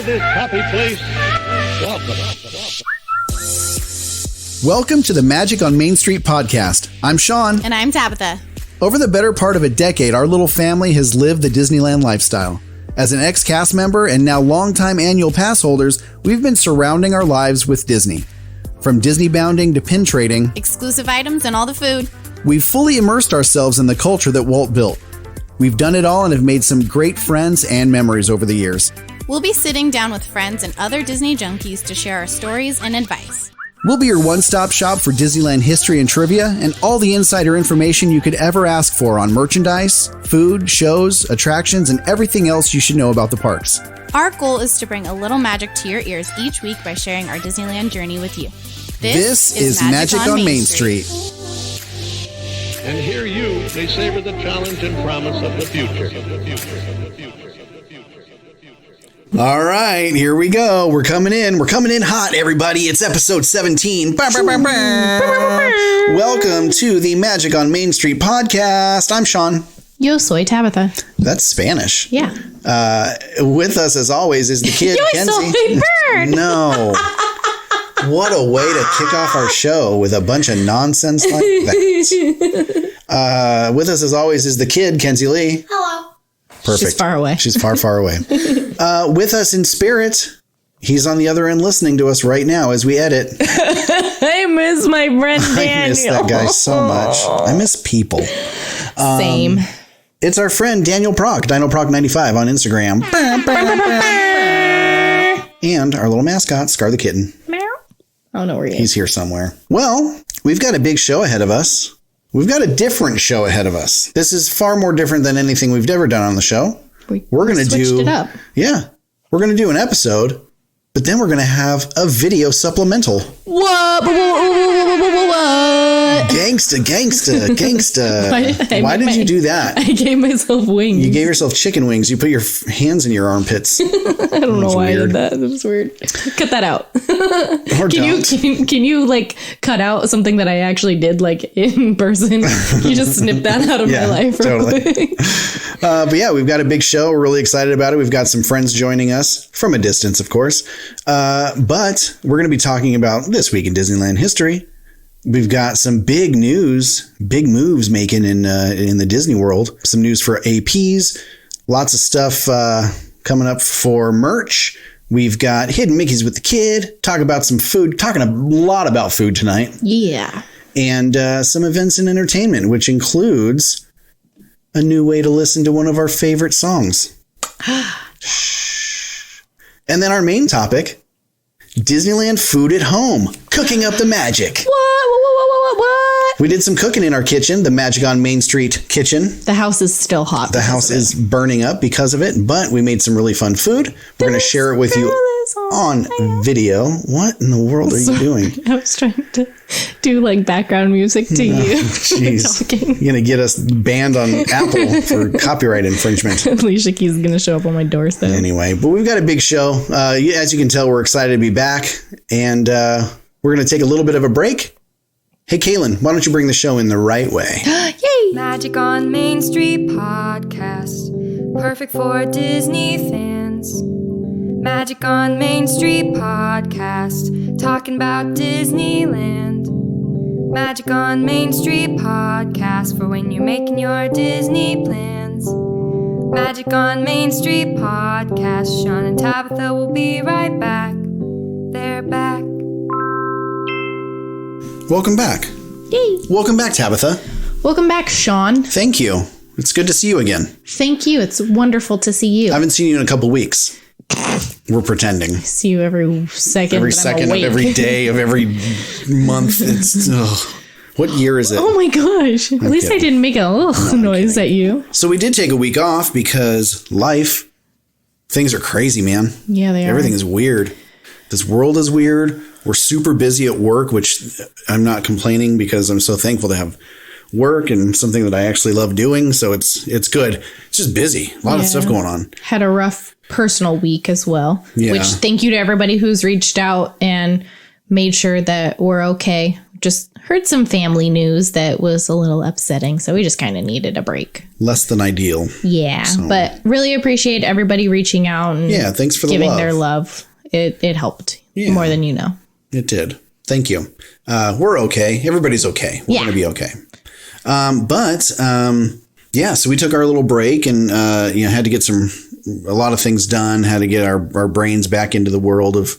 to this happy place. Welcome to the Magic on Main Street podcast. I'm Sean. And I'm Tabitha. Over the better part of a decade, our little family has lived the Disneyland lifestyle. As an ex-cast member and now longtime annual pass holders, we've been surrounding our lives with Disney. From Disney bounding to pin trading, exclusive items and all the food, we've fully immersed ourselves in the culture that Walt built. We've done it all and have made some great friends and memories over the years. We'll be sitting down with friends and other Disney junkies to share our stories and advice. We'll be your one-stop shop for Disneyland history and trivia and all the insider information you could ever ask for on merchandise, food, shows, attractions, and everything else you should know about the parks. Our goal is to bring a little magic to your ears each week by sharing our Disneyland journey with you. This is Magic on Main Street. And here you may savor the challenge and promise of the future. All right, here we go. We're coming in. We're coming in hot, everybody. It's episode 17. Welcome to the Magic on Main Street podcast. I'm Sean. Yo soy Tabitha. That's Spanish. Yeah. With us, as always, is the kid, Yo Kenzie. soy bird. No. What a way to kick off our show with a bunch of nonsense like that. With us, as always, is the kid, Kenzie Lee. Hello. Perfect. She's far away. She's far, far away. With us in spirit, he's on the other end listening to us right now as we edit. I miss my friend Daniel. I miss that guy so much. I miss people. Same. It's our friend Daniel Proc, DinoProc95 on Instagram. And our little mascot, Scar the Kitten. I don't know where he is. He's here somewhere. Well, we've got a big show ahead of us. We've got a different show ahead of us. This is far more different than anything we've ever done on the show. We're going to switched it up. Yeah. We're going to do an episode, but then we're going to have a video supplemental. What? Gangsta. Why did you do that? I gave myself wings. You gave yourself chicken wings. You put your hands in your armpits. I don't know why I did that. That was weird. Cut that out. Or Can you like cut out something that I actually did like in person? You just snip that out of my life. Totally. But yeah, we've got a big show. We're really excited about it. We've got some friends joining us from a distance, of course. But we're going to be talking about this week in Disneyland history. We've got some big news, big moves making in the Disney world. Some news for APs, lots of stuff coming up for merch. We've got Hidden Mickeys with the Kid, talk about some food, talking a lot about food tonight. Yeah. And some events and entertainment, which includes a new way to listen to one of our favorite songs. And then our main topic, Disneyland food at home, cooking up the magic. What? We did some cooking in our kitchen, the Magic on Main Street kitchen. The house is still hot. The house is burning up because of it, but we made some really fun food. We're going to share it with you on video. What in the world are you doing? I was trying to do like background music to you. Jeez. You're going to get us banned on Apple for copyright infringement. Alicia Keys is going to show up on my doorstep. Anyway, but we've got a big show. As you can tell, we're excited to be back, and we're going to take a little bit of a break. Hey, Kaylin, why don't you bring the show in the right way? Yay! Magic on Main Street podcast, perfect for Disney fans. Magic on Main Street podcast, talking about Disneyland. Magic on Main Street podcast, for when you're making your Disney plans. Magic on Main Street podcast, Sean and Tabitha will be right back. They're back. Welcome back. Yay! Welcome back, Tabitha. Welcome back, Sean. Thank you. It's good to see you again. Thank you. It's wonderful to see you. I haven't seen you in a couple weeks. We're pretending. See you every second. Every second of every day of every month. It's what year is it? Oh my gosh. At least I didn't make a noise at you. So we did take a week off because things are crazy, man. Yeah, they are. Everything is weird. This world is weird. We're super busy at work, which I'm not complaining because I'm so thankful to have work and something that I actually love doing. So it's good. It's just busy. A lot of stuff going on. Had a rough personal week as well. Yeah. Which thank you to everybody who's reached out and made sure that we're okay. just heard some family news that was a little upsetting. So we just kind of needed a break. Less than ideal. Yeah. But really appreciate everybody reaching out and thanks for the giving love. their love. It helped more than you know. It did. Thank you. We're okay. Everybody's okay. We're going to be okay. So we took our little break and, had to get a lot of things done, had to get our brains back into the world of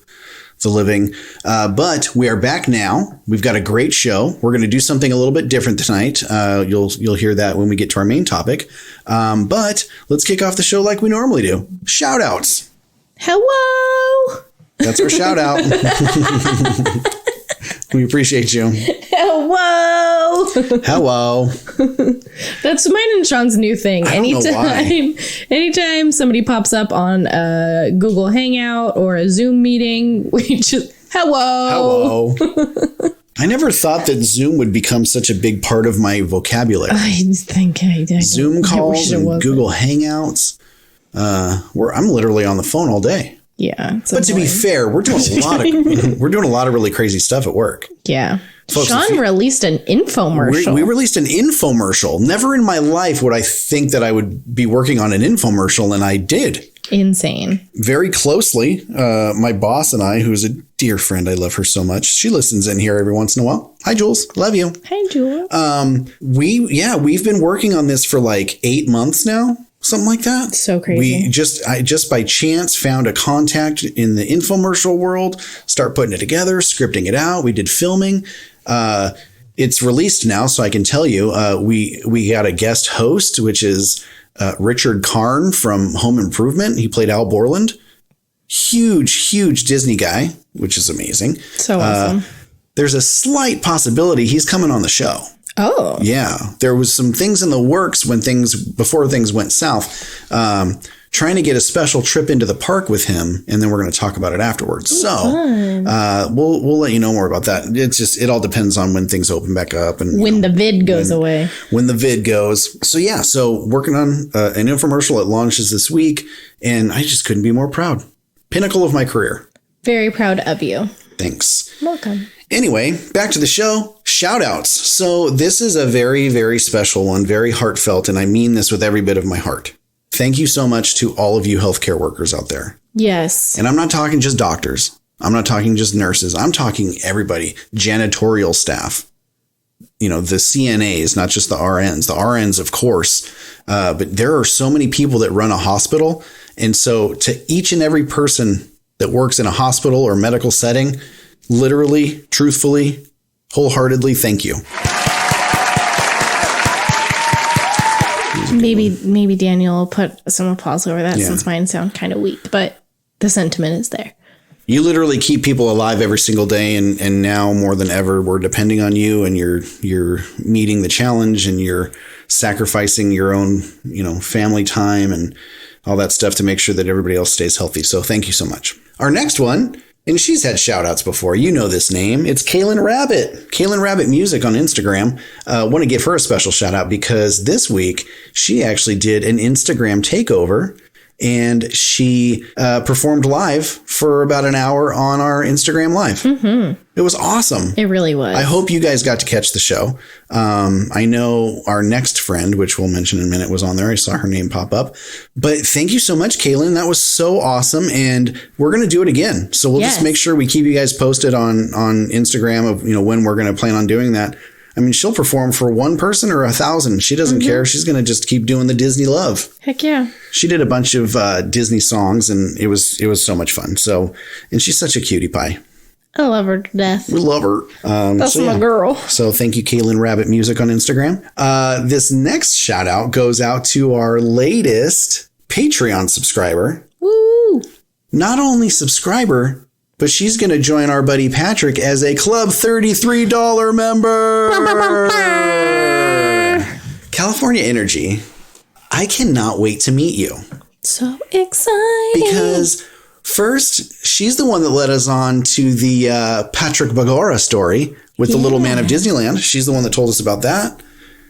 the living. But we are back now. We've got a great show. We're going to do something a little bit different tonight. You'll hear that when we get to our main topic. But let's kick off the show like we normally do. Shout outs. Hello. That's our shout out. We appreciate you. Hello. Hello. That's mine and Sean's new thing. Anytime somebody pops up on a Google Hangout or a Zoom meeting, we just hello. I never thought that Zoom would become such a big part of my vocabulary. I think Zoom calls and Google Hangouts. I'm literally on the phone all day. Yeah. But to be fair, we're doing a lot of really crazy stuff at work. Yeah. Folks, Sean released an infomercial. We released an infomercial. Never in my life would I think that I would be working on an infomercial, and I did. Insane. Very closely. My boss and I, who's a dear friend, I love her so much. She listens in here every once in a while. Hi, Jules. Love you. Hi, Jules. We've been working on this for like 8 months now. Something like that. So crazy. I just by chance found a contact in the infomercial world, start putting it together, scripting it out. We did filming. It's released now, so I can tell you, we got a guest host, which is Richard Karn from Home Improvement. He played Al Borland. Huge Disney guy, which is amazing. So awesome. There's a slight possibility he's coming on the show. Oh. Yeah. There was some things in the works before things went south, trying to get a special trip into the park with him. And then we're going to talk about it afterwards. We'll let you know more about that. It all depends on when things open back up and when the vid goes away. When the vid goes. So working on an infomercial. It launches this week and I just couldn't be more proud. Pinnacle of my career. Very proud of you. Thanks. Welcome. Anyway, back to the show. Shout outs. So this is a very, very special one, very heartfelt, and I mean this with every bit of my heart. Thank you so much to all of you healthcare workers out there. Yes. And I'm not talking just doctors. I'm not talking just nurses. I'm talking everybody, janitorial staff, the CNAs, not just the RNs. The RNs, of course, but there are so many people that run a hospital. And so to each and every person that works in a hospital or medical setting, literally, truthfully, wholeheartedly, thank you. Maybe Daniel will put some applause over that since mine sound kind of weak, but the sentiment is there. You literally keep people alive every single day, and now more than ever, we're depending on you, and you're meeting the challenge, and you're sacrificing your own, family time and all that stuff to make sure that everybody else stays healthy. So thank you so much. Our next one, and she's had shout outs before. You know this name. It's Kaylin Rabbit. Kaylin Rabbit Music on Instagram. Want to give her a special shout out because this week she actually did an Instagram takeover and she performed live for about an hour on our Instagram Live. Mm-hmm. It was awesome. It really was. I hope you guys got to catch the show. I know our next friend, which we'll mention in a minute, was on there. I saw her name pop up. But thank you so much, Kaylin. That was so awesome. And we're going to do it again. So we'll just make sure we keep you guys posted on Instagram of, when we're going to plan on doing that. I mean, she'll perform for one person or 1,000. She doesn't care. She's going to just keep doing the Disney love. Heck yeah. She did a bunch of Disney songs and it was so much fun. So, and she's such a cutie pie. I love her to death. We love her. That's my girl. So thank you, Kaylin Rabbit Music on Instagram. This next shout out goes out to our latest Patreon subscriber. Woo! Not only subscriber, but she's going to join our buddy Patrick as a Club $33 member. California Energy, I cannot wait to meet you. So excited. Because first, she's the one that led us on to the Patrick Bagora story with the Little Man of Disneyland. She's the one that told us about that.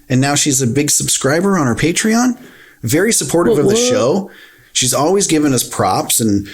And now she's a big subscriber on our Patreon. Very supportive of the show. She's always given us props and,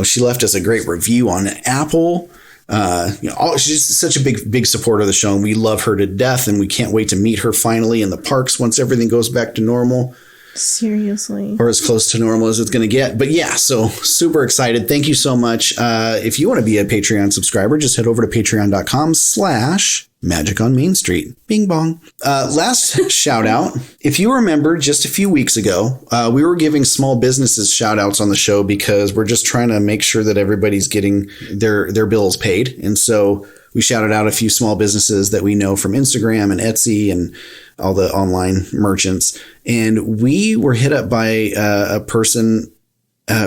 she left us a great review on Apple. She's such a big supporter of the show, and we love her to death, and we can't wait to meet her finally in the parks once everything goes back to normal. Seriously. Or as close to normal as it's going to get. But yeah, so super excited. Thank you so much. If you want to be a Patreon subscriber, just head over to patreon.com/Magic on Main Street. Bing bong. Last shout out. If you remember, just a few weeks ago, we were giving small businesses shout outs on the show because we're just trying to make sure that everybody's getting their bills paid. And so we shouted out a few small businesses that we know from Instagram and Etsy and all the online merchants. And we were hit up by a person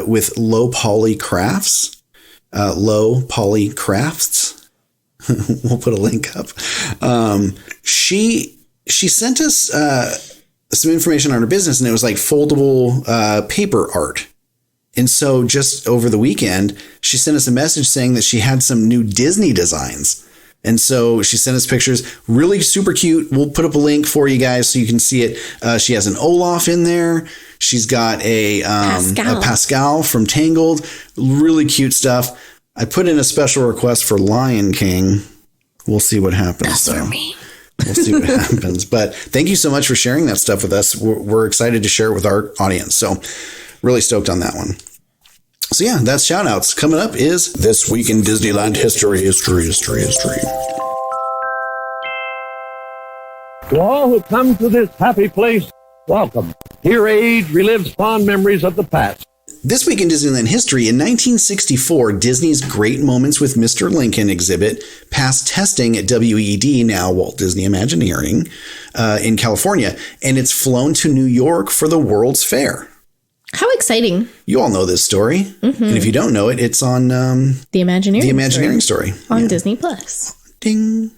with Low Poly Crafts. Low Poly Crafts. We'll put a link up. She sent us some information on her business, and it was like foldable paper art. And so just over the weekend, she sent us a message saying that she had some new Disney designs. And so she sent us pictures, really super cute. We'll put up a link for you guys so you can see it. She has an Olaf in there. She's got a Pascal from Tangled. Really cute stuff. I put in a special request for Lion King. We'll see what happens. That's for me. We'll see what happens. But thank you so much for sharing that stuff with us. We're excited to share it with our audience. So really stoked on that one. So yeah, that's shout outs. Coming up is This Week in Disneyland History. To all who come to this happy place, welcome. Here age relives fond memories of the past. This Week in Disneyland History, in 1964, Disney's Great Moments with Mr. Lincoln exhibit passed testing at WED, now Walt Disney Imagineering, in California, and it's flown to New York for the World's Fair. How exciting. You all know this story. Mm-hmm. And if you don't know it, it's on The Imagineering story. On Disney Plus. Ding.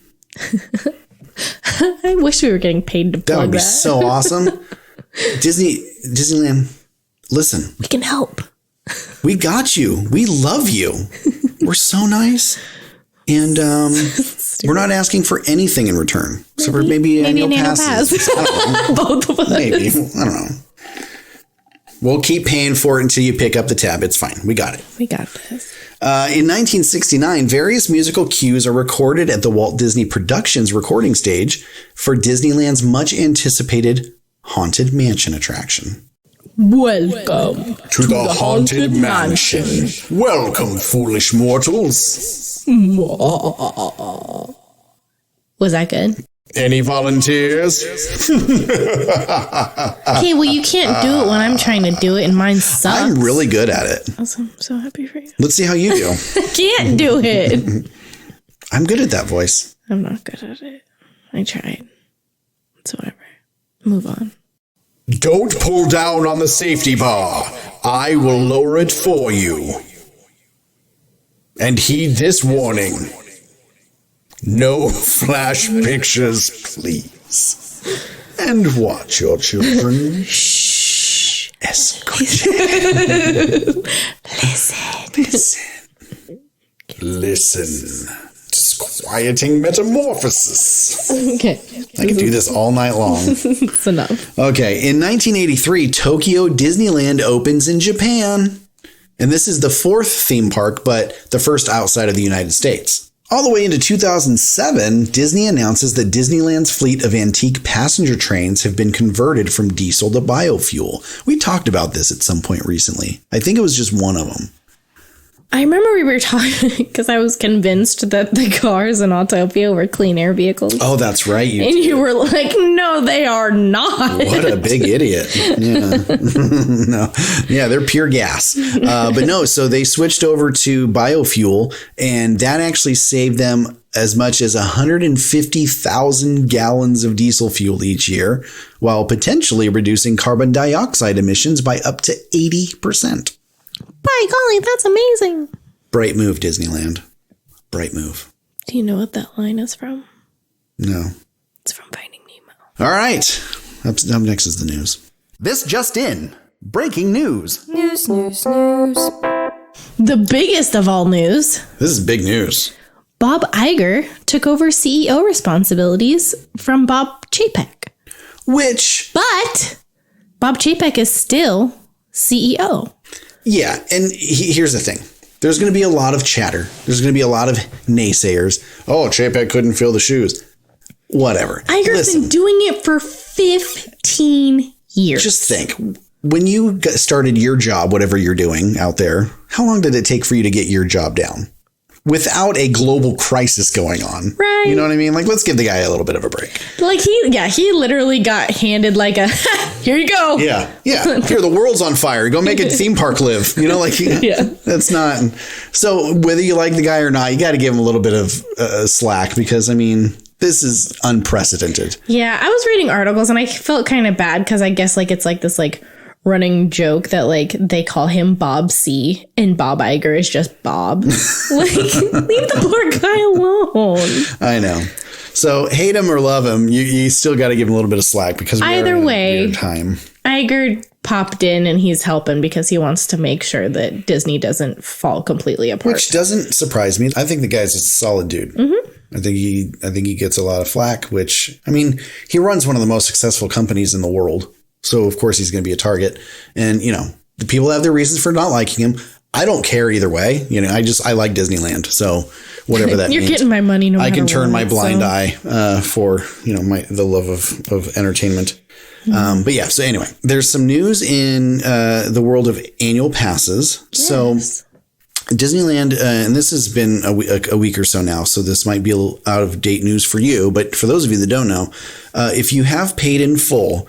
I wish we were getting paid to plug that. That would be so awesome. Disneyland, listen. We can help. We got you. We love you. We're so nice. And we're not asking for anything in return. So for maybe annual passes. I don't know. Both of us. Maybe. I don't know. We'll keep paying for it until you pick up the tab. It's fine. We got it. We got this. In 1969, various musical cues are recorded at the Walt Disney Productions recording stage for Disneyland's much anticipated Haunted Mansion attraction. Welcome to the Haunted Mansion. Welcome, foolish mortals. Was that good? Any volunteers? Okay, well, you can't do it when I'm trying to do it, and mine sucks. I'm really good at it. I'm so happy for you. Let's see how you do. I can't do it. I'm good at that voice. I'm not good at it. I tried. It's whatever. Move on. Don't pull down on the safety bar. I will lower it for you. And heed this warning. No flash pictures, please. And watch your children. Shh. Listen. Disquieting metamorphosis. Okay. I can do this all night long. It's enough. Okay. In 1983, Tokyo Disneyland opens in Japan. And this is the fourth theme park, but the first outside of the United States. All the way into 2007, Disney announces that Disneyland's fleet of antique passenger trains have been converted from diesel to biofuel. We talked about this at some point recently. I think it was just one of them. I remember we were talking because I was convinced that the cars in Autopia were clean air vehicles. Oh, that's right. You were like, no, they are not. What a big idiot. Yeah. No. Yeah, they're pure gas. But no, so they switched over to biofuel, and that actually saved them as much as 150,000 gallons of diesel fuel each year, while potentially reducing carbon dioxide emissions by up to 80%. By golly, that's amazing. Bright move, Disneyland. Bright move. Do you know what that line is from? No. It's from Finding Nemo. All right. Up next is the news. This just in. Breaking news. News. The biggest of all news. This is big news. Bob Iger took over CEO responsibilities from Bob Chapek. But Bob Chapek is still CEO. Yeah, and here's the thing. there's going to be a lot of chatter. There's going to be a lot of naysayers. Oh, Chapek couldn't fill the shoes. Whatever. Iger's been doing it for 15 years. Just think, when you started your job, whatever you're doing out there, how long did it take for you to get your job down? Without a global crisis going on. Right. You know what I mean? Like, let's give the guy a little bit of a break. Like, he literally got handed like a, here you go. Yeah. Yeah. Here, the world's on fire. Go make a theme park live. You know, like, yeah. That's not. So whether you like the guy or not, you got to give him a little bit of slack because, I mean, this is unprecedented. Yeah. I was reading articles and I felt kind of bad because I guess like it's like this like running joke that like they call him Bob C and Bob Iger is just Bob. Like, leave the poor guy alone. I know. So hate him or love him, you still got to give him a little bit of slack because either way, time. Iger popped in and he's helping because he wants to make sure that Disney doesn't fall completely apart. Which doesn't surprise me. I think the guy's a solid dude. Mm-hmm. I think he gets a lot of flack. Which, I mean, he runs one of the most successful companies in the world. So, of course, he's going to be a target. And, you know, the people have their reasons for not liking him. I don't care either way. You know, I like Disneyland. So, whatever that You're means. getting my money no matter I can turn what, my blind eye for, you know, the love of entertainment. Mm-hmm. But yeah, so anyway, there's some news in the world of annual passes. Yes. So, Disneyland, and this has been a week or so now, so this might be a little out of date news for you. But for those of you that don't know, if you have paid in full,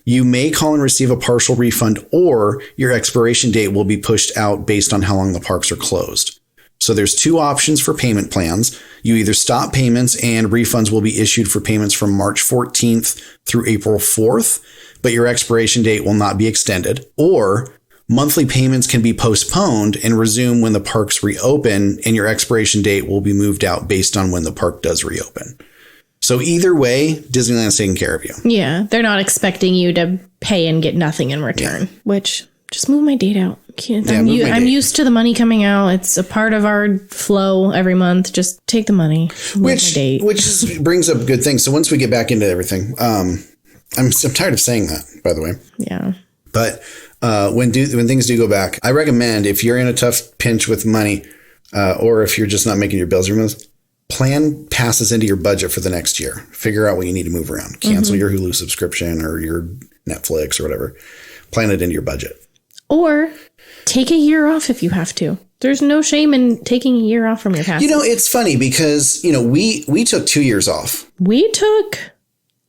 you may call and receive a partial refund, or your expiration date will be pushed out based on how long the parks are closed. So there's two options for payment plans. You either stop payments and refunds will be issued for payments from March 14th through April 4th, but your expiration date will not be extended. Or monthly payments can be postponed and resume when the parks reopen, and your expiration date will be moved out based on when the park does reopen. So either way, Disneyland's taking care of you. Yeah, they're not expecting you to pay and get nothing in return, which just move my date out. I'm used to the money coming out. It's a part of our flow every month. Just take the money. Which brings up good things. So once we get back into everything, I'm tired of saying that, by the way. Yeah. But when things do go back, I recommend if you're in a tough pinch with money, or if you're just not making your bills every month, plan passes into your budget for the next year. Figure out what you need to move around. Cancel your Hulu subscription or your Netflix or whatever. Plan it into your budget. Or take a year off if you have to. There's no shame in taking a year off from your passes. You know, it's funny because, you know, we took 2 years off. We took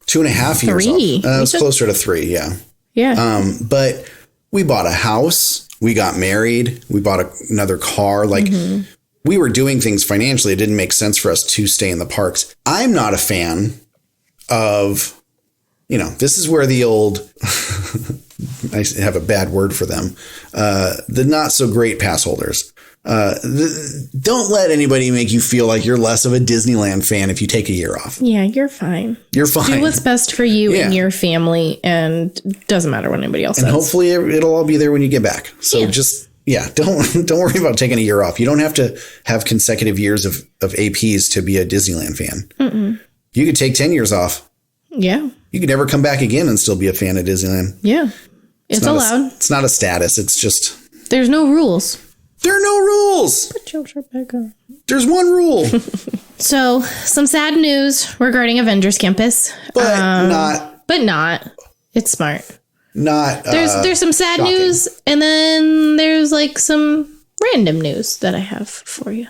2.5 years off. It was closer to 3, yeah. Yeah. But we bought a house. We got married. We bought another car. Like, we were doing things financially. It didn't make sense for us to stay in the parks. I'm not a fan of, you know, this is where the old, I have a bad word for them, the not so great pass holders. Don't let anybody make you feel like you're less of a Disneyland fan if you take a year off. Yeah, you're fine. You're fine. Do what's best for you and your family, and doesn't matter what anybody else says. And hopefully it'll all be there when you get back. So don't worry about taking a year off. You don't have to have consecutive years of APs to be a Disneyland fan. Mm-mm. You could take 10 years off. Yeah. You could never come back again and still be a fan of Disneyland. Yeah. It's allowed. It's not a status. It's just. There's no rules. There are no rules. Put your shirt back on. There's one rule. So, some sad news regarding Avengers Campus. But not. It's smart. There's some sad news, and then there's like some random news that I have for you.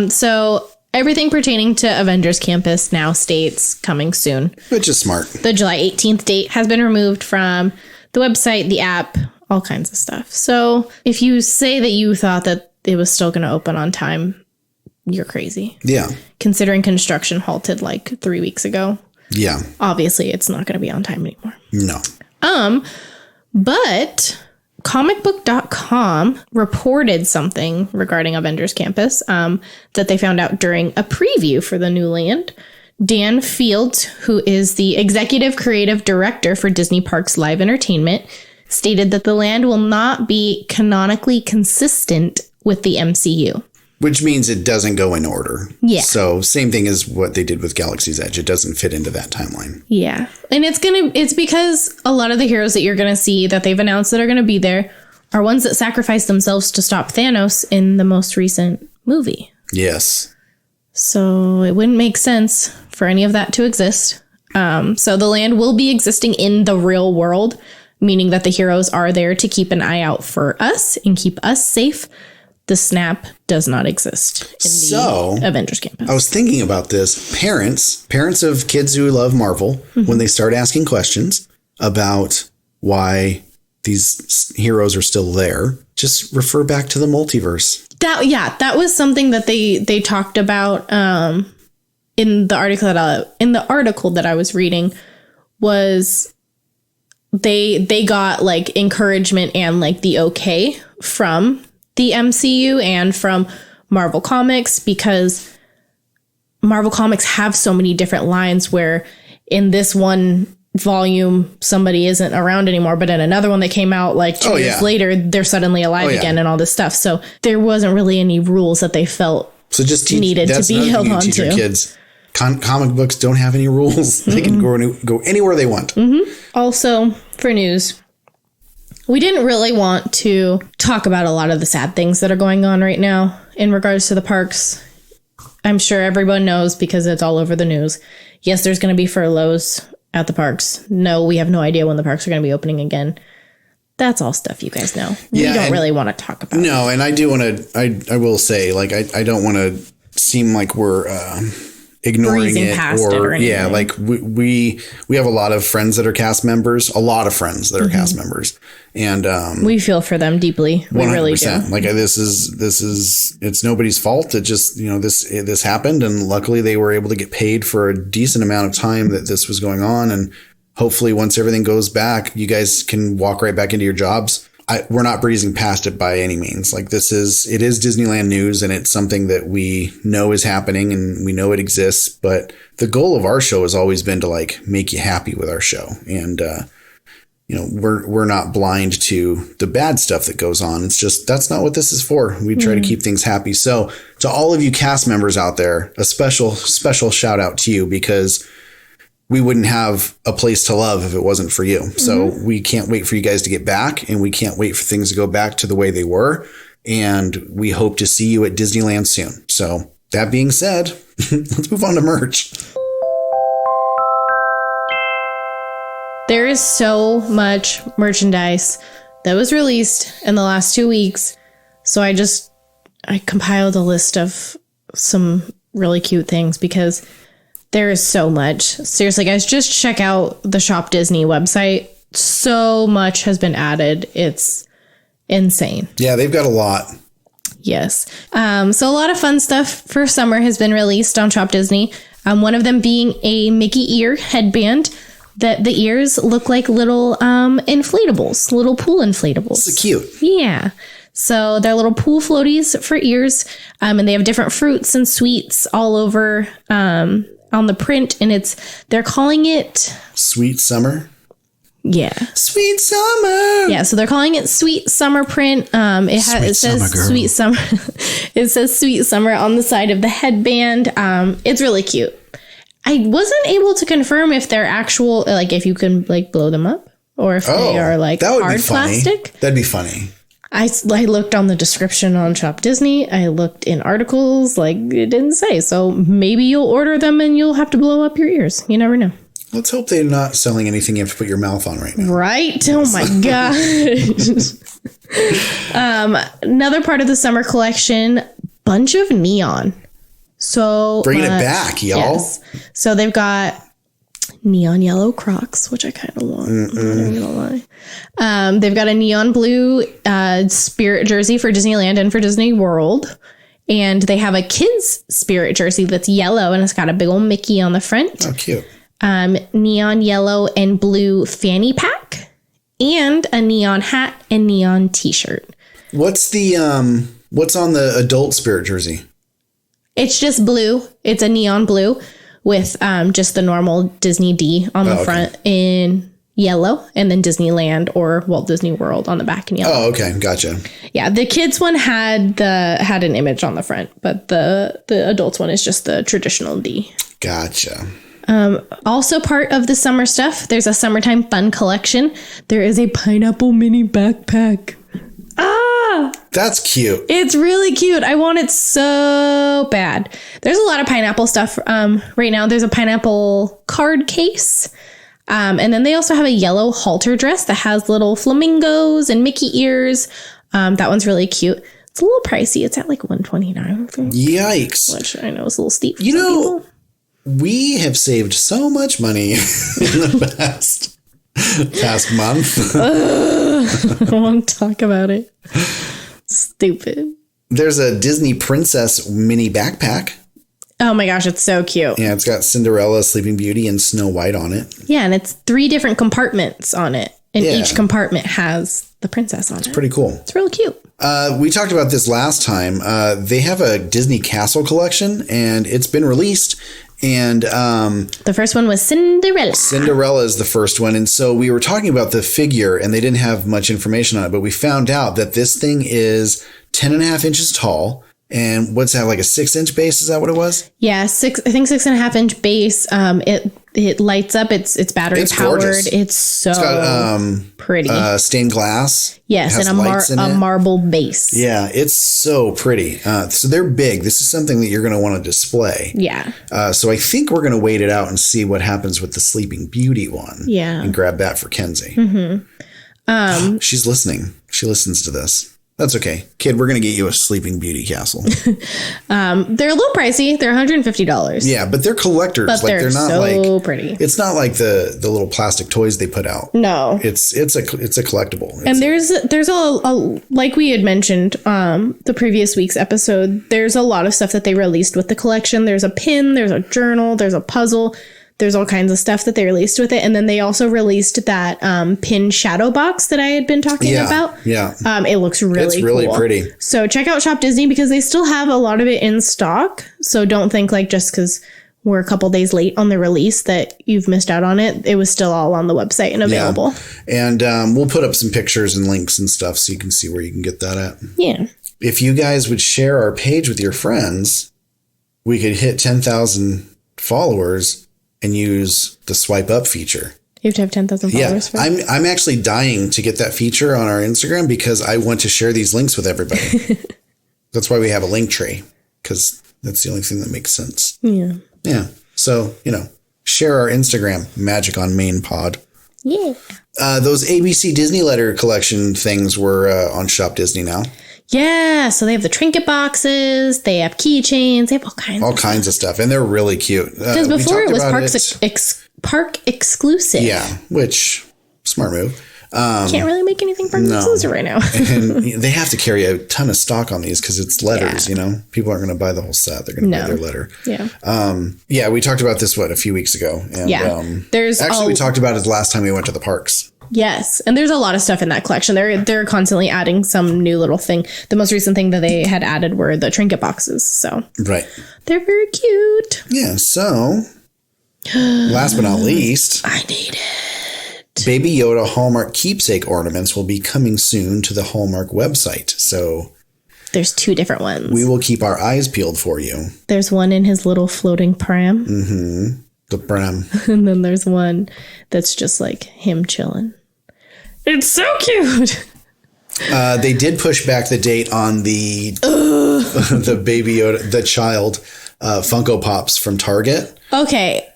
So everything pertaining to Avengers Campus now states coming soon. Which is smart. The July 18th date has been removed from the website, the app, all kinds of stuff. So if you say that you thought that it was still going to open on time, you're crazy. Yeah. Considering construction halted like 3 weeks ago. Yeah. Obviously, it's not going to be on time anymore. No. But comicbook.com reported something regarding Avengers Campus that they found out during a preview for the new land. Dan Fields, who is the executive creative director for Disney Parks Live Entertainment, stated that the land will not be canonically consistent with the MCU. Which means it doesn't go in order. Yeah. So same thing as what they did with Galaxy's Edge. It doesn't fit into that timeline. Yeah. And it's because a lot of the heroes that you're going to see that they've announced that are going to be there are ones that sacrificed themselves to stop Thanos in the most recent movie. Yes. So it wouldn't make sense for any of that to exist. So the land will be existing in the real world, meaning that the heroes are there to keep an eye out for us and keep us safe. The snap does not exist in the Avengers Campus. I was thinking about this. Parents of kids who love Marvel, when they start asking questions about why these heroes are still there, just refer back to the multiverse. That was something that they talked about in the article that I was reading. Was they got like encouragement and like the okay from the MCU and from Marvel Comics, because Marvel Comics have so many different lines where in this one volume somebody isn't around anymore, but in another one that came out like 2 years later, they're suddenly alive again and all this stuff. So there wasn't really any rules that they felt needed to be held on to. Kids. Comic books don't have any rules. They can go anywhere they want. Also, for news, we didn't really want to talk about a lot of the sad things that are going on right now in regards to the parks. I'm sure everyone knows because it's all over the news. Yes, there's going to be furloughs at the parks. No, we have no idea when the parks are going to be opening again. That's all stuff you guys know. We don't really want to talk about. No, and I do want to, I will say, like, I don't want to seem like we're ignoring it or anything. Like we have a lot of friends that are cast members, cast members, and we feel for them deeply. We 100%. Really do. Like this is it's nobody's fault. It just, this happened, and luckily they were able to get paid for a decent amount of time that this was going on, and hopefully once everything goes back, you guys can walk right back into your jobs. We're not breezing past it by any means. Like it is Disneyland news, and it's something that we know is happening and we know it exists. But the goal of our show has always been to like make you happy with our show. And, we're not blind to the bad stuff that goes on. It's just, that's not what this is for. We try to keep things happy. So to all of you cast members out there, a special shout out to you, because we wouldn't have a place to love if it wasn't for you. So we can't wait for you guys to get back, and we can't wait for things to go back to the way they were. And we hope to see you at Disneyland soon. So that being said, let's move on to merch. There is so much merchandise that was released in the last 2 weeks. So I compiled a list of some really cute things because there is so much. Seriously, guys, just check out the Shop Disney website. So much has been added. It's insane. Yeah, they've got a lot. Yes. So a lot of fun stuff for summer has been released on Shop Disney. One of them being a Mickey ear headband that the ears look like little inflatables, little pool inflatables. It's cute. Yeah. So they're little pool floaties for ears. And they have different fruits and sweets all over on the print, and they're calling it Sweet Summer. Yeah. Sweet Summer. Yeah, so they're calling it Sweet Summer print. It says Sweet Summer. It says Sweet Summer on the side of the headband. It's really cute. I wasn't able to confirm if they're actual, like if you can like blow them up or if they are like hard plastic. That'd be funny. I looked on the description on Shop Disney. I looked in articles, like it didn't say. So maybe you'll order them and you'll have to blow up your ears. You never know. Let's hope they're not selling anything you have to put your mouth on right now. Right? Oh my God. Another part of the summer collection, bunch of neon. So bringing it back, y'all. Yes. So they've got neon yellow Crocs, which I kind of want. I'm not even gonna lie. They've got a neon blue Spirit jersey for Disneyland and for Disney World. And they have a kids Spirit jersey that's yellow and it's got a big old Mickey on the front. Oh, cute. Neon yellow and blue fanny pack and a neon hat and neon t-shirt. What's on the adult Spirit jersey? It's just blue. It's a neon blue with just the normal Disney D on the front in yellow, and then Disneyland or Walt Disney World on the back in yellow. Oh, okay. Gotcha. Yeah, the kids one had an image on the front, but the adults one is just the traditional D. Gotcha. Also part of the summer stuff, there's a summertime fun collection. There is a pineapple mini backpack. Yeah. That's cute. It's really cute. I want it so bad. There's a lot of pineapple stuff right now. There's a pineapple card case. And then they also have a yellow halter dress that has little flamingos and Mickey ears. That one's really cute. It's a little pricey. It's at like $129, I think. Yikes. Which I know is a little steep for You some know, people. we have saved so much money in the past month. I won't talk about it. Stupid. There's a Disney Princess mini backpack. Oh my gosh, it's so cute. Yeah, it's got Cinderella, Sleeping Beauty, and Snow White on it. Yeah, and it's 3 different compartments on it. And Yeah. each compartment has the princess on it. Pretty cool. It's really cute. We talked about this last time. They have a Disney Castle collection, and it's been released. And The first one was Cinderella. Cinderella is the first one. And so we were talking about the figure, and they didn't have much information on it, but we found out that this thing is 10.5 inches tall. And what's that, like a 6-inch base? Is that what it was? Yeah, I think 6.5-inch base. It lights up. It's battery powered. Gorgeous. It's so pretty. Stained glass. Yes, It has and lights in a it. marble base. Yeah, it's so pretty. So they're big. This is something that you're going to want to display. Yeah. So I think we're going to wait it out and see what happens with the Sleeping Beauty one. Yeah. And grab that for Kenzie. Mm-hmm. She's listening. She listens to this. That's okay. Kid, we're going to get you a Sleeping Beauty castle. They're a little pricey. They're $150. Yeah, but they're collectors. But Like they're not so like pretty. It's not like the little plastic toys they put out. No. It's a collectible. And there's a like we had mentioned the previous week's episode, there's a lot of stuff that they released with the collection. There's a pin, there's a journal, there's a puzzle, there's all kinds of stuff that they released with it. And then they also released that pin shadow box that I had been talking about. Yeah. It looks really It's really cool. pretty. So check out Shop Disney because they still have a lot of it in stock. So don't think like just because we're a couple days late on the release that you've missed out on it. It was still all on the website and available. Yeah. And we'll put up some pictures and links and stuff so you can see where you can get that at. Yeah. If you guys would share our page with your friends, we could hit 10,000 followers and use the swipe up feature. You have to have 10,000 followers for it? I'm actually dying to get that feature on our Instagram because I want to share these links with everybody. That's why we have a link tree, because that's the only thing that makes sense. Yeah. Yeah. So, share our Instagram, Magic on Main Pod. Yeah. Those ABC Disney letter collection things were on Shop Disney now. Yeah. So they have the trinket boxes, they have keychains, they have all kinds of stuff. And they're really cute. Because before it was park exclusive. Yeah. Which, smart move. Can't really make anything park exclusive right now. And they have to carry a ton of stock on these because it's letters, People aren't going to buy the whole set. They're going to buy their letter. Yeah. We talked about this, a few weeks ago. And, we talked about it the last time we went to the parks. Yes. And there's a lot of stuff in that collection. They're constantly adding some new little thing. The most recent thing that they had added were the trinket boxes. So right. They're very cute. Yeah. So last but not least, I need it. Baby Yoda Hallmark keepsake ornaments will be coming soon to the Hallmark website. So there's 2 different ones. We will keep our eyes peeled for you. There's one in his little floating pram. Mm-hmm. The pram. And then there's one that's just like him chilling. It's so cute. They did push back the date on the the Baby Yoda, the child Funko Pops from Target. Okay.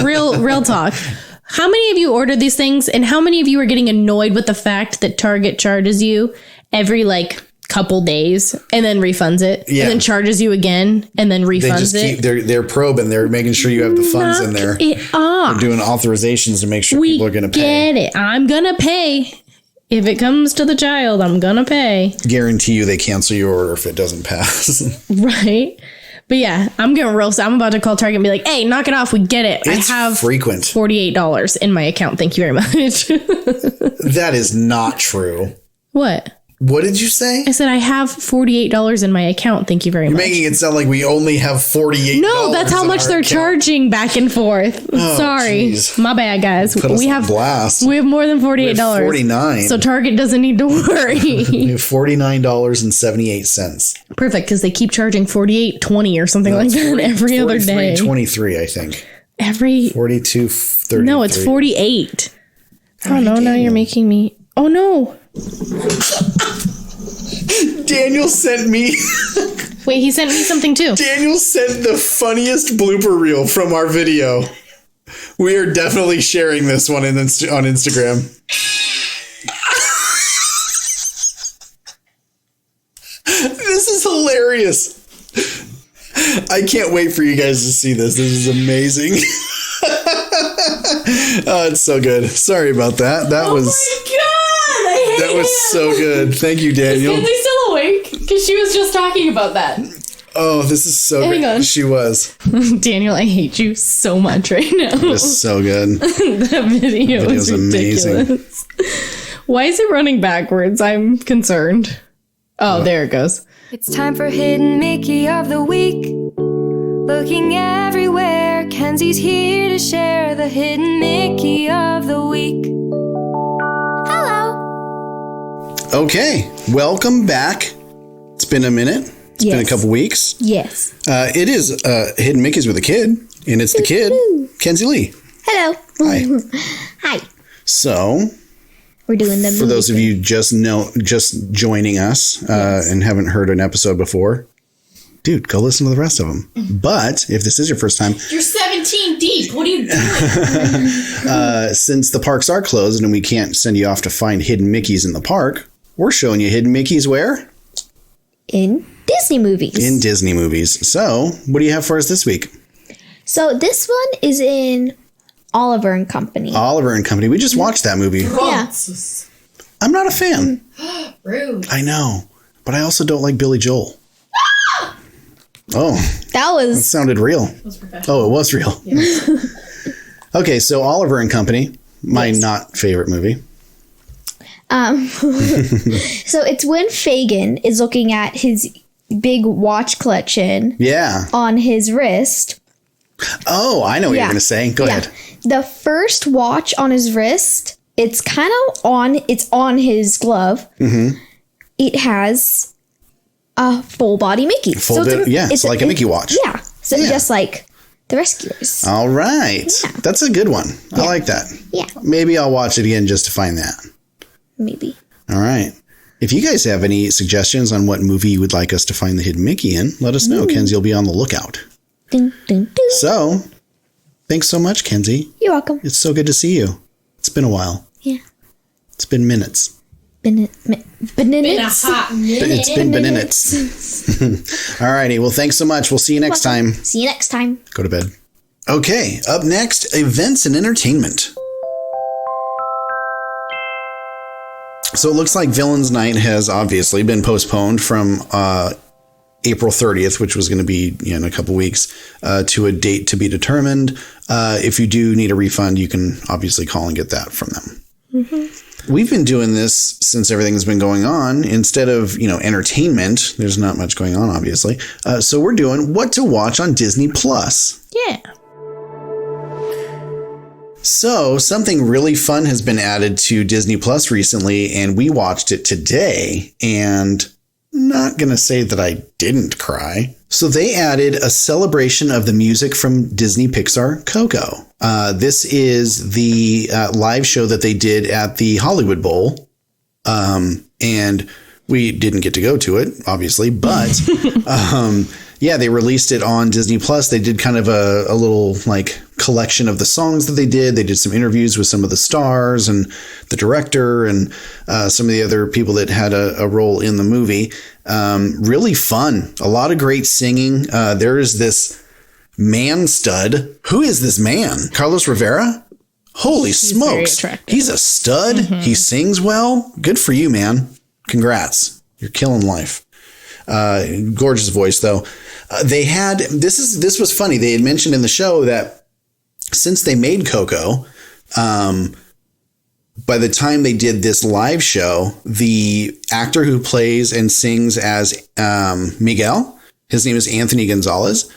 Real talk. How many of you ordered these things, and how many of you are getting annoyed with the fact that Target charges you every couple days and then refunds it, and then charges you again and then refunds it? They're probing. They're making sure you have the funds in there. It off. They're doing authorizations to make sure people are going to pay. Get it? I'm gonna pay. If it comes to the child, I'm gonna pay. Guarantee you they cancel your order if it doesn't pass. Right. But yeah, I'm getting real. So I'm about to call Target and be like, "Hey, knock it off. We get it. It's I have frequent $48 in my account. Thank you very much." That is not true. What? What did you say? I said I have $48 in my account. Thank you very much. You're making it sound like we only have $48. No, that's how much they're charging back and forth. Sorry. Geez. My bad, guys. Put us on blast. We have more than $48. $49. So Target doesn't need to worry. We have $49.78. Perfect, because they keep charging $48.20 or something like that every other day. $23, I think. Every $42.33. No, it's $48. Oh no, now you're making me. Oh no. Daniel sent me. Wait, he sent me something too. Daniel sent the funniest blooper reel from our video. We are definitely sharing this one on Instagram. This is hilarious. I can't wait for you guys to see this. This is amazing. Oh, it's so good. Sorry about that. That was. Oh my God, I hate that was him. so good. Thank you, Daniel. Is Kinley still awake? Because she was just talking about that. Oh, this is so Hang great. on. She was. Daniel, I hate you so much right now. It was so good. That video is amazing. ridiculous. Why is it running backwards? I'm concerned. Oh, there it goes. It's time for Hidden Mickey of the Week. Looking everywhere, Kenzie's here to share the Hidden Mickey of the Week. Hello. Okay, welcome back. It's been a minute. It's been a couple weeks. Yes. It is Hidden Mickey's with a kid, and it's the kid, Kenzie Lee. Hello. Hi. Hi. So, We're doing the for those of you just joining us and haven't heard an episode before, dude, go listen to the rest of them. But if this is your first time, You're 17 deep. What are you doing? since the parks are closed and we can't send you off to find hidden Mickeys in the park, we're showing you hidden Mickeys where? in Disney movies. In Disney movies. So, what do you have for us this week? So this one is in Oliver and Company. Oliver and Company. We just watched that movie. Yeah. I'm not a fan. Rude. I know, but I also don't like Billy Joel. Oh, That that was sounded real. Oh, it was real. Okay, so Oliver and Company, my not favorite movie. so it's when Fagin is looking at his big watch collection Yeah. on his wrist. Oh, I know what you're going to say. Go ahead. The first watch on his wrist, it's kind of on his glove. Mm-hmm. It has a full body Mickey. It's like a Mickey watch. Yeah. So just like the Rescuers. All right. That's a good one. I like that. Yeah. Maybe I'll watch it again just to find that. Maybe. All right. If you guys have any suggestions on what movie you would like us to find the hidden Mickey in, let us know. Kenzie will be on the lookout. Ding, ding, ding. So, thanks so much, Kenzie. You're welcome. It's so good to see you. It's been a while. Yeah. It's been minutes. Been a Bananas. hot minute. It's been minutes. All righty. Well, thanks so much. We'll see you next time. See you next time. Go to bed. Okay. Up next, events and entertainment. So it looks like Villains Night has obviously been postponed from April 30th, which was going to be in a couple weeks, to a date to be determined. If you do need a refund, you can obviously call and get that from them. Mm-hmm. We've been doing this since everything's been going on. Instead of, entertainment, there's not much going on, obviously. So we're doing what to watch on Disney Plus. Yeah. So something really fun has been added to Disney Plus recently, and we watched it today, and not going to say that I didn't cry. So they added a celebration of the music from Disney Pixar Coco. This is the live show that they did at the Hollywood Bowl. And we didn't get to go to it, obviously, but they released it on Disney Plus. They did kind of a little collection of the songs that they did. They did some interviews with some of the stars and the director and some of the other people that had a role in the movie. Really fun. A lot of great singing. There is this man stud. Who is this man? Carlos Rivera? Holy smokes. He's a stud. Mm-hmm. He sings well. Good for you, man. Congrats. You're killing life. Gorgeous voice, though. They had this was funny. They had mentioned in the show that since they made Coco, by the time they did this live show, the actor who plays and sings as Miguel, his name is Anthony Gonzalez,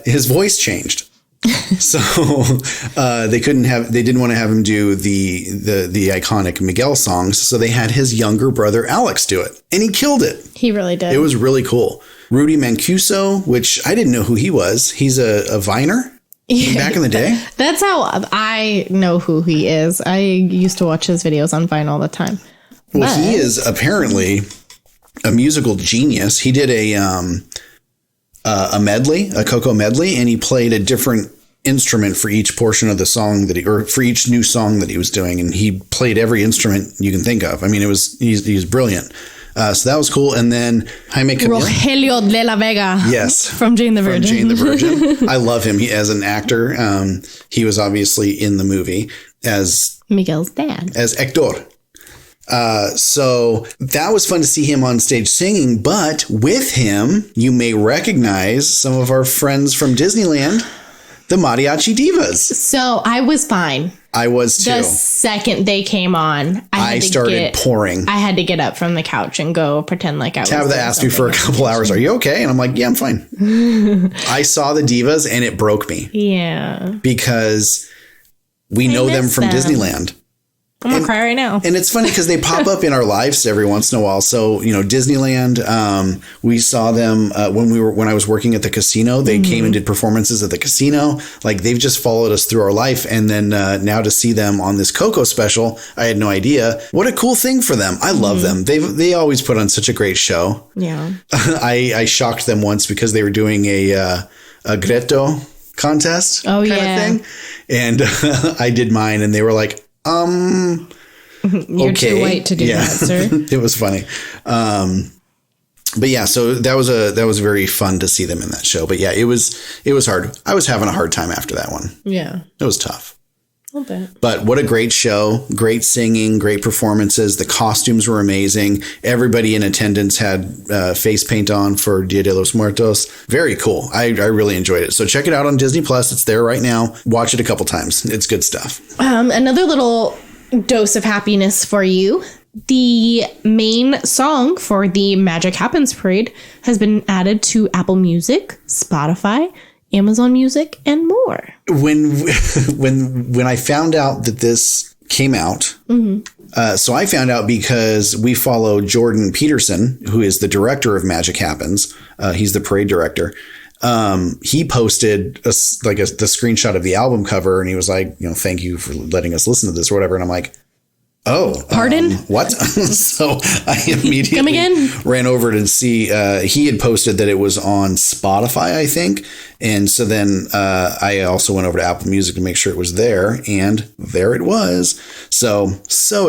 his voice changed. So they didn't want to have him do the iconic Miguel songs. So they had his younger brother Alex do it, and he killed it. He really did. It was really cool. Rudy Mancuso, which I didn't know who he was. He's a Viner back in the day. That's how I know who he is. I used to watch his videos on Vine all the time. Well, he is apparently a musical genius. He did a medley, a Coco medley, and he played a different instrument for each portion of the song or for each new song that he was doing. And he played every instrument you can think of. I mean, he's brilliant. So that was cool. And then Jaime Camil. Rogelio de la Vega. Yes. From Jane the Virgin. From Jane the Virgin. I love him as an actor. He was obviously in the movie as Miguel's dad. As Hector. So that was fun to see him on stage singing. But with him, you may recognize some of our friends from Disneyland, the Mariachi Divas. So I was fine. I was too. The second they came on, I started pouring. I had to get up from the couch and go pretend like I was. Tabitha asked me for a couple hours, "Are you okay?" And I'm like, "Yeah, I'm fine." I saw the Divas and it broke me. Yeah. Because we know them from Disneyland. I'm going to cry right now. And it's funny because they pop up in our lives every once in a while. So, Disneyland, we saw them when I was working at the casino. They came and did performances at the casino. Like, they've just followed us through our life. And then now to see them on this Coco special, I had no idea. What a cool thing for them. I love them. They always put on such a great show. Yeah. I shocked them once because they were doing a Greto contest kind of thing. And I did mine and they were like, you're too white to do that, sir. It was funny. But yeah, so that was very fun to see them in that show. But yeah, it was hard. I was having a hard time after that one. Yeah. It was tough. A little bit. But what a great show. Great singing, great performances. The costumes were amazing. Everybody in attendance had face paint on for Dia de los Muertos. Very cool. I really enjoyed it. So check it out on Disney Plus. It's there right now. Watch it a couple times. It's good stuff. Another little dose of happiness for you. The main song for the Magic Happens Parade has been added to Apple Music, Spotify, Amazon Music, and more. When I found out that this came out, so I found out because we follow Jordan Peterson, who is the director of Magic Happens. He's the parade director. He posted the screenshot of the album cover, and he was like, thank you for letting us listen to this or whatever. And I'm like, oh, pardon? What? So I immediately ran over to see, he had posted that it was on Spotify, I think. And so then I also went over to Apple Music to make sure it was there, and there it was. So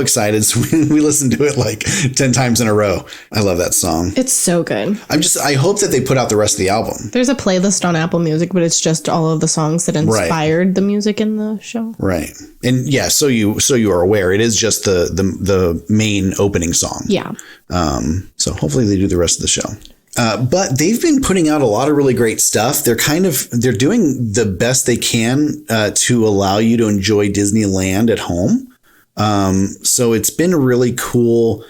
excited. So we listened to it like 10 times in a row. I love that song. It's so good. I hope that they put out the rest of the album. There's a playlist on Apple Music, but it's just all of the songs that inspired the music in the show. Right. And yeah, so you are aware, it is just the main opening song. Yeah. So hopefully they do the rest of the show. But they've been putting out a lot of really great stuff. They're doing the best they can to allow you to enjoy Disneyland at home. So it's been really cool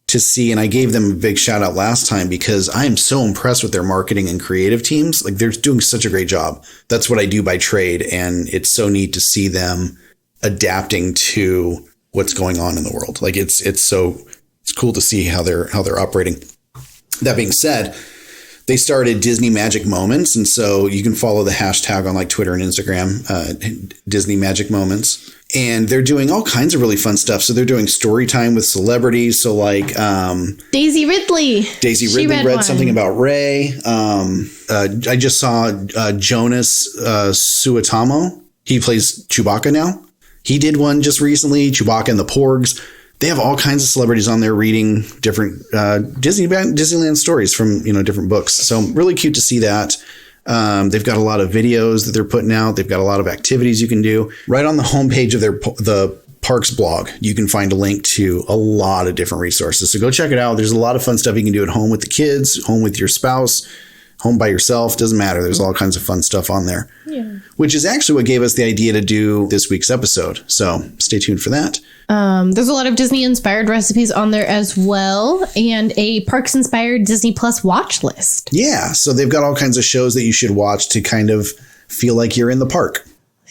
to see. And I gave them a big shout out last time because I am so impressed with their marketing and creative teams. Like, they're doing such a great job. That's what I do by trade. And it's so neat to see them adapting to what's going on in the world. Like, it's cool to see how they're operating. That being said, they started Disney Magic Moments. And so you can follow the hashtag on like Twitter and Instagram, Disney Magic Moments. And they're doing all kinds of really fun stuff. So they're doing story time with celebrities. So like Daisy Ridley. Daisy Ridley read something about Ray. I just saw Jonas Suetamo. He plays Chewbacca now. He did one just recently, Chewbacca and the Porgs. They have all kinds of celebrities on there reading different Disneyland stories from different books. So really cute to see that. They've got a lot of videos that they're putting out. They've got a lot of activities you can do. Right on the homepage of the parks blog, you can find a link to a lot of different resources. So go check it out. There's a lot of fun stuff you can do at home with the kids, home with your spouse, home by yourself. Doesn't matter. There's all kinds of fun stuff on there. Yeah. Which is actually what gave us the idea to do this week's episode. So stay tuned for that. There's a lot of Disney-inspired recipes on there as well, and a Parks-inspired Disney Plus watch list. Yeah, so they've got all kinds of shows that you should watch to kind of feel like you're in the park.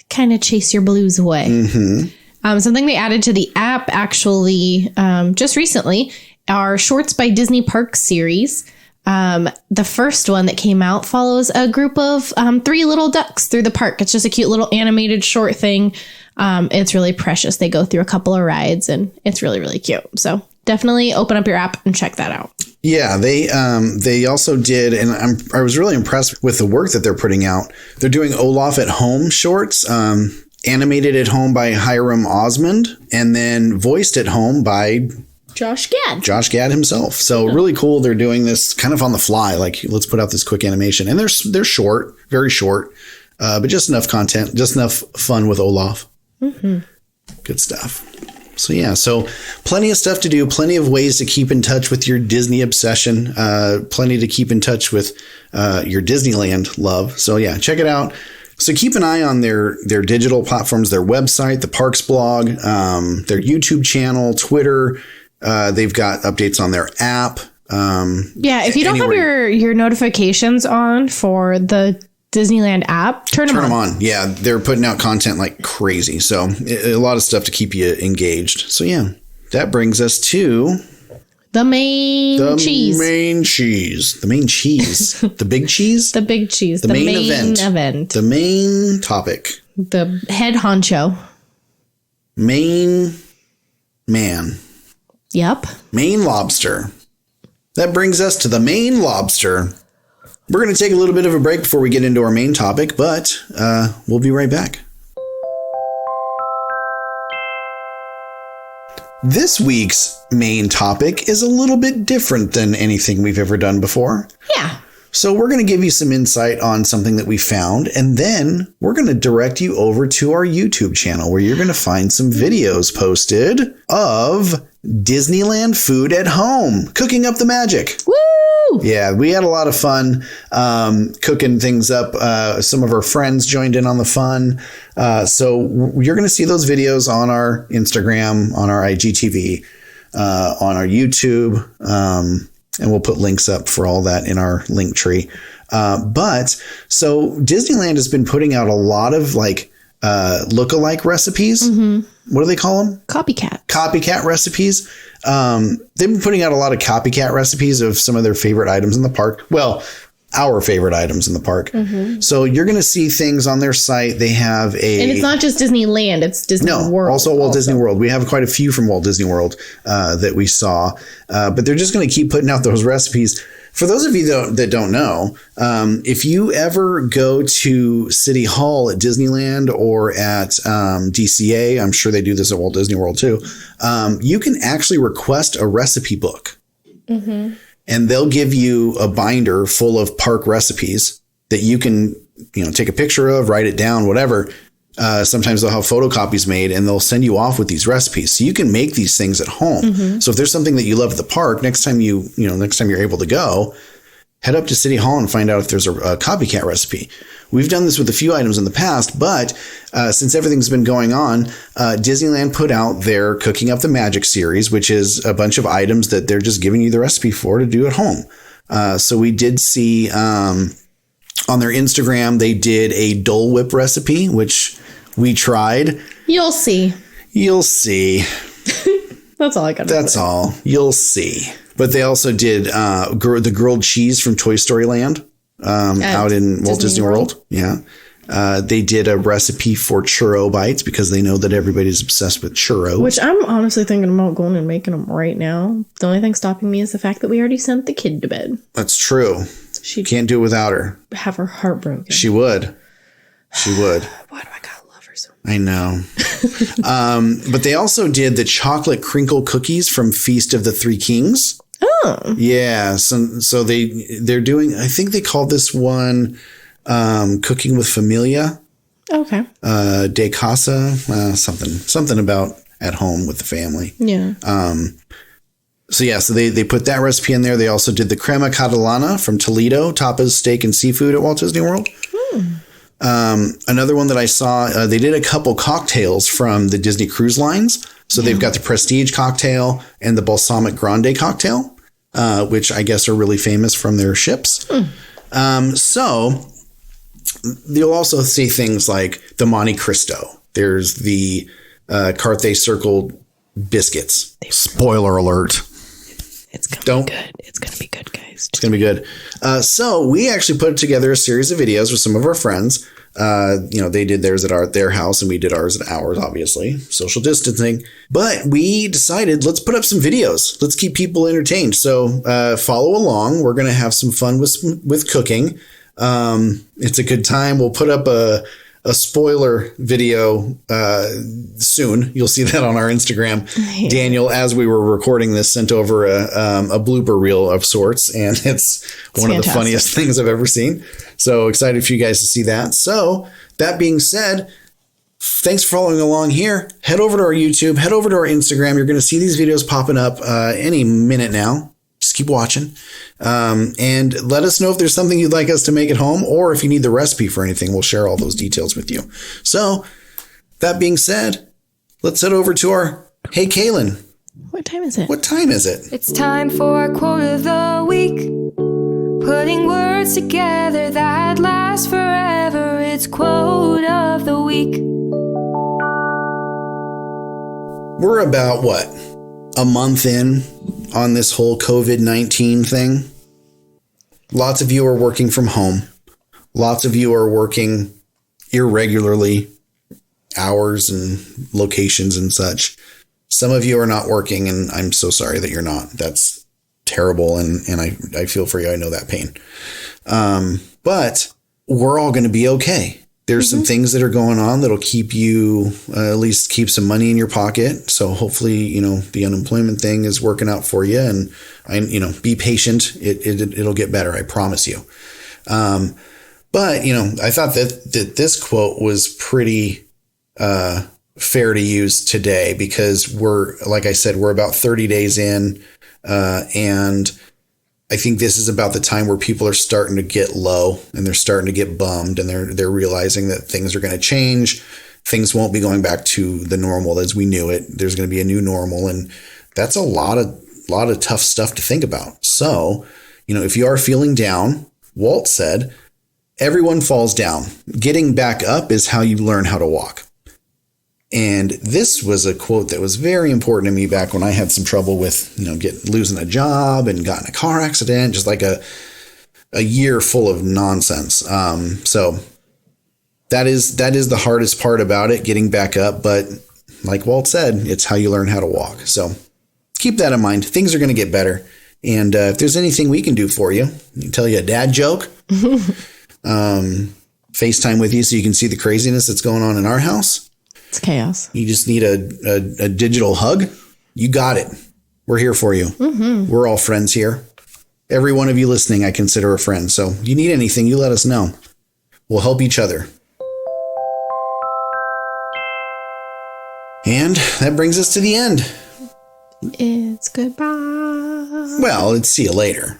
Kind of chase your blues away. Mm-hmm. Something they added to the app, actually, just recently, are Shorts by Disney Parks series. The first one that came out follows a group of 3 little ducks through the park. It's just a cute little animated short thing. It's really precious. They go through a couple of rides and it's really, really cute. So definitely open up your app and check that out. Yeah, they also did, and I was really impressed with the work that they're putting out. They're doing Olaf at Home shorts, animated at home by Hiram Osmond, and then voiced at home by Josh Gad. Josh Gad himself. So really cool. They're doing this kind of on the fly. Like, let's put out this quick animation, and they're short, very short, but just enough content, just enough fun with Olaf. Mm-hmm. Good stuff. So yeah, so plenty of stuff to do, plenty of ways to keep in touch with your Disney obsession, plenty to keep in touch with your Disneyland love. So yeah, check it out. So keep an eye on their digital platforms, their website, the parks blog, their YouTube channel, Twitter. They've got updates on their app. If you don't have your notifications on for the Disneyland app, turn them on. Yeah, they're putting out content like crazy. So a lot of stuff to keep you engaged. So yeah, that brings us to the main cheese. The main cheese. The big cheese. The big cheese. The main event. The main topic. The head honcho. Main man. Yep. Maine lobster. That brings us to the Maine lobster. We're going to take a little bit of a break before we get into our main topic, but we'll be right back. This week's main topic is a little bit different than anything we've ever done before. Yeah. So we're going to give you some insight on something that we found, and then we're going to direct you over to our YouTube channel where you're going to find some videos posted of Disneyland food at home, cooking up the magic. Woo! Yeah, we had a lot of fun cooking things up. Some of our friends joined in on the fun. So you're going to see those videos on our Instagram, on our IGTV, on our YouTube, and we'll put links up for all that in our link tree. But so Disneyland has been putting out a lot of like lookalike recipes. Mm-hmm. What do they call them? Copycat recipes. They've been putting out a lot of copycat recipes of some of their favorite items in the park. Well, our favorite items in the park. Mm-hmm. So you're going to see things on their site. They have and it's not just Disneyland, it's Disney World. Also Walt Disney World. We have quite a few from Walt Disney World that we saw. But they're just going to keep putting out those recipes. For those of you that don't know, if you ever go to City Hall at Disneyland or at DCA, I'm sure they do this at Walt Disney World too, you can actually request a recipe book. Mm-hmm. And they'll give you a binder full of park recipes that you can, take a picture of, write it down, whatever. Sometimes they'll have photocopies made and they'll send you off with these recipes. So you can make these things at home. Mm-hmm. So if there's something that you love at the park, next time you're able to go, head up to City Hall and find out if there's a copycat recipe. We've done this with a few items in the past, but since everything's been going on, Disneyland put out their Cooking Up the Magic series, which is a bunch of items that they're just giving you the recipe for to do at home. So we did see on their Instagram, they did a Dole Whip recipe, which we tried. You'll see. That's all I got to say. That's all. You'll see. But they also did the grilled cheese from Toy Story Land out in Walt Disney World. Yeah. They did a recipe for churro bites because they know that everybody's obsessed with churros. Which I'm honestly thinking about going and making them right now. The only thing stopping me is the fact that we already sent the kid to bed. That's true. She can't do it without her. Have her heart broken. She would. Why do I gotta love her so much? I know. But they also did the chocolate crinkle cookies from Feast of the Three Kings. Oh. Yeah. So they're doing, I think they called this one Cooking with Familia. Okay. De Casa, something about at home with the family. Yeah. So they put that recipe in there. They also did the crema catalana from Toledo, tapas, steak, and seafood at Walt Disney World. Another one that I saw, they did a couple cocktails from the Disney Cruise Lines. So they've got the Prestige cocktail and the Balsamic Grande cocktail, which I guess are really famous from their ships. So you'll also see things like the Monte Cristo. There's the Carthay Circle biscuits. Spoiler alert. It's going to be good. It's going to be good, guys. It's going to be good. So we actually put together a series of videos with some of our friends They did theirs at their house and we did ours at ours, obviously, social distancing. But we decided, let's put up some videos. Let's keep people entertained. So follow along. We're going to have some fun with cooking. It's a good time. We'll put up a spoiler video soon. You'll see that on our Instagram. Yeah. Daniel, as we were recording this, sent over a blooper reel of sorts, and it's one of the funniest things I've ever seen. So excited for you guys to see that. So that being said, thanks for following along here. Head over to our YouTube, head over to our Instagram. You're going to see these videos popping up any minute now. Just keep watching. And let us know if there's something you'd like us to make at home, or if you need the recipe for anything, we'll share all those details with you. So that being said, let's head over to our Hey Kaylin. What time is it? What time is it? It's time for a quote of the week. Putting words together that last forever. It's quote of the week. We're about, a month in on this whole COVID-19 thing. Lots of you are working from home. Lots of you are working irregularly, hours and locations and such. Some of you are not working, and I'm so sorry that you're not. That's terrible, and I feel for you. I know that pain. But we're all going to be okay. There's some things that are going on that'll keep you, at least keep some money in your pocket. So hopefully, the unemployment thing is working out for you, and be patient. It'll get better. I promise you. But I thought that this quote was pretty, fair to use today, because like I said, we're about 30 days in, and I think this is about the time where people are starting to get low and they're starting to get bummed, and they're realizing that things are going to change. Things won't be going back to the normal as we knew it. There's going to be a new normal, and that's a lot of tough stuff to think about. So, if you are feeling down, Walt said, everyone falls down. Getting back up is how you learn how to walk. And this was a quote that was very important to me back when I had some trouble with, losing a job and got in a car accident, just like a year full of nonsense. So that is the hardest part about it, getting back up. But like Walt said, it's how you learn how to walk. So keep that in mind. Things are going to get better. And if there's anything we can do for you, we can tell you a dad joke, FaceTime with you so you can see the craziness that's going on in our house. It's chaos. You just need a digital hug. You got it. We're here for you. Mm-hmm. We're all friends here. Every one of you listening, I consider a friend. So if you need anything, you let us know. We'll help each other. And that brings us to the end. It's goodbye. Well, it's see you later.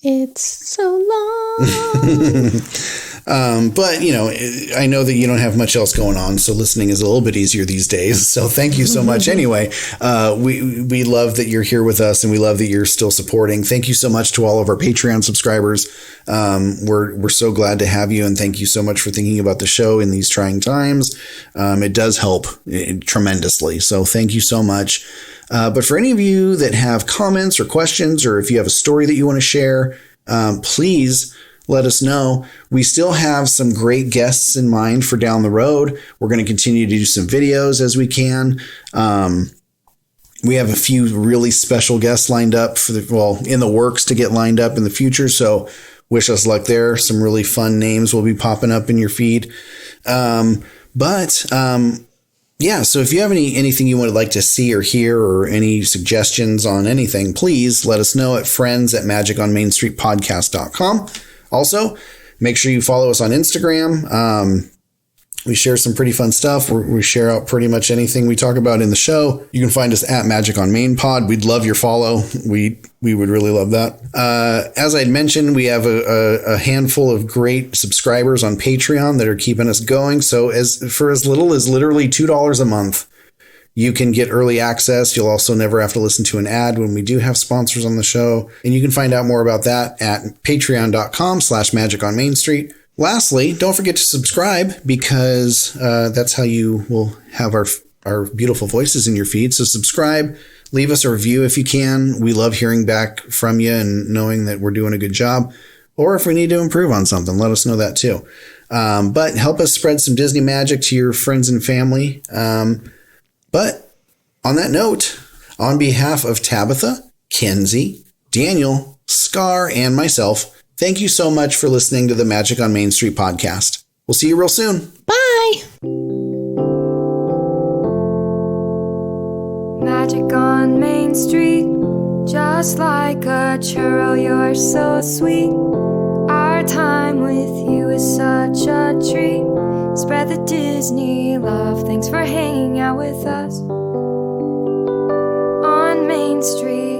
It's so long. But, I know that you don't have much else going on, so listening is a little bit easier these days. So thank you so much anyway. We love that you're here with us, and we love that you're still supporting. Thank you so much to all of our Patreon subscribers. We're so glad to have you, and thank you so much for thinking about the show in these trying times. It does help tremendously. So thank you so much. But for any of you that have comments or questions, or if you have a story that you want to share, please let us know. We still have some great guests in mind for down the road. We're going to continue to do some videos as we can. We have a few really special guests lined up in the works to get lined up in the future. So wish us luck there. Some really fun names will be popping up in your feed. Yeah, so if you have anything you would like to see or hear, or any suggestions on anything, please let us know at friends@magiconmainstreetpodcast.com. Also, make sure you follow us on Instagram. We share some pretty fun stuff. We share out pretty much anything we talk about in the show. You can find us at Magic on Main Pod. We'd love your follow. We would really love that. As I'd mentioned, we have a handful of great subscribers on Patreon that are keeping us going. So for as little as literally $2 a month, you can get early access. You'll also never have to listen to an ad when we do have sponsors on the show. And you can find out more about that at patreon.com/Magic on Main Street. Lastly, don't forget to subscribe, because that's how you will have our beautiful voices in your feed. So subscribe, leave us a review if you can. We love hearing back from you and knowing that we're doing a good job. Or if we need to improve on something, let us know that too. But help us spread some Disney magic to your friends and family. But on that note, on behalf of Tabitha, Kenzie, Daniel, Scar, and myself, thank you so much for listening to the Magic on Main Street podcast. We'll see you real soon. Bye. Magic on Main Street, just like a churro, you're so sweet. Our time with you is such a treat. Spread the Disney love. Thanks for hanging out with us on Main Street.